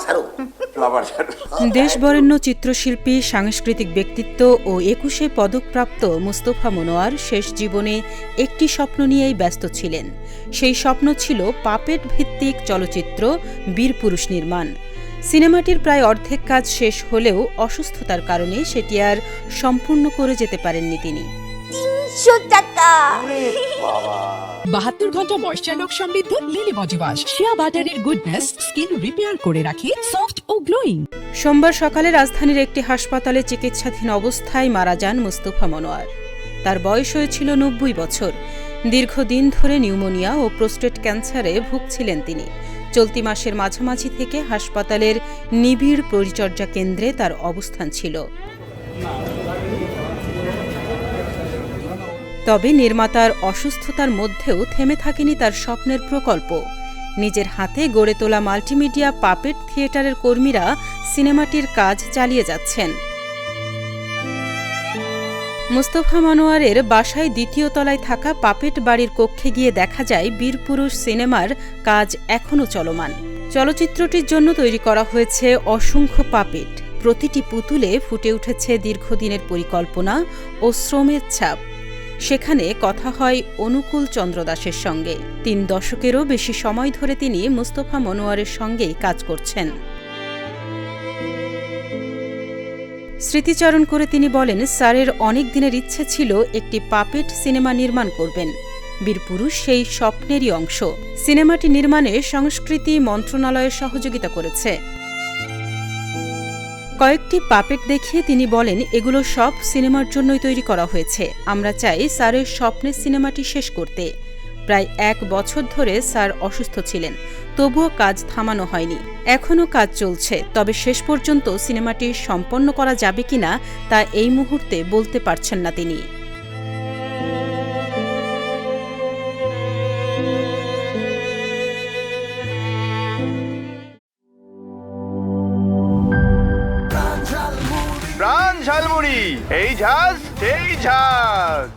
ঝাড়ু। ফ্লাওয়ার ঝাড়ু। দেশবরেণ্য চিত্রশিল্পী, সাংস্কৃতিক ব্যক্তিত্ব ও ২১ পদকপ্রাপ্ত মুস্তফা মনোয়ার শেষ জীবনে একটি স্বপ্ন নিয়েই ব্যস্ত ছিলেন। সেই স্বপ্ন ছিল পাপেট ভিত্তিক চলচ্চিত্র বীরপুরুষ নির্মাণ। সিনেমাটির প্রায় অর্ধেক কাজ শেষ হলেও অসুস্থতার কারণে সেটি আর সম্পূর্ণ করে যেতে পারেননি তিনি। ৩০০ টাকা। ৭২ ঘন্টা ময়েশ্চার লক সমৃদ্ধ লিলি বডি ওয়াশ, শিয়া বাটারের গুডনেস স্কিন রিপেয়ার করে রাখে সফট ও গ্লোয়িং। সোমবার সকালে রাজধানীর একটি হাসপাতালে চিকিৎসাধীন অবস্থায় মারা যান মুস্তফা মনোয়ার। তার বয়স হয়েছিল ৯০ বছর। দীর্ঘদিন ধরে নিউমোনিয়া ও প্রোস্টেট ক্যান্সারে ভুগছিলেন তিনি। চলতি মাসের মাঝামাঝি থেকে হাসপাতালের নিবিড় পরিচর্যা কেন্দ্রে তার অবস্থান ছিল। তবে নির্মাতার অসুস্থতার মধ্যেও থেমে থাকেনি তার স্বপ্নের প্রকল্প। নিজের হাতে গড়ে তোলা মাল্টিমিডিয়া পাপেট থিয়েটারের কর্মীরা সিনেমাটির কাজ চালিয়ে যাচ্ছেন। মুস্তফা মনোয়ারের বাসায় দ্বিতীয় তলায় থাকা পাপেট বাড়ির কক্ষে গিয়ে দেখা যায় বীরপুরুষ সিনেমার কাজ এখনও চলমান। চলচ্চিত্রটির জন্য তৈরি করা হয়েছে অসংখ্য পাপেট। প্রতিটি পুতুলে ফুটে উঠেছে দীর্ঘদিনের পরিকল্পনা ও শ্রমের ছাপ। সেখানে কথা হয় অনুকূল চন্দ্র দাসের সঙ্গে। ৩ দশকেরও বেশি সময় ধরে তিনি মুস্তফা মনোয়ারের সঙ্গেই কাজ করছেন। স্মৃতিচারণ করে তিনি বলেন, স্যারের অনেক দিনের ইচ্ছে ছিল একটি পাপেট সিনেমা নির্মাণ করবেন। বীরপুরুষ সেই স্বপ্নেরই অংশ। সিনেমাটি নির্মাণে সংস্কৃতি মন্ত্রণালয়ের সহযোগিতা করেছে। কয়েকটি পাপেট দেখিয়ে তিনি বলেন, এগুলো সব সিনেমার জন্যই তৈরি করা হয়েছে। আমরা চাই স্যারের স্বপ্নের সিনেমাটি শেষ করতে। প্রায় ১ বছর ধরে স্যার অসুস্থ ছিলেন, তবুও কাজ থামানো হয়নি। এখনও কাজ চলছে, তবে শেষ পর্যন্ত সিনেমাটি সম্পন্ন করা যাবে কিনা তা এই মুহূর্তে বলতে পারছেন না তিনি। প্রাণ ঝালমুড়ি, এই ঝাঁজ সেই ঝাঁজ।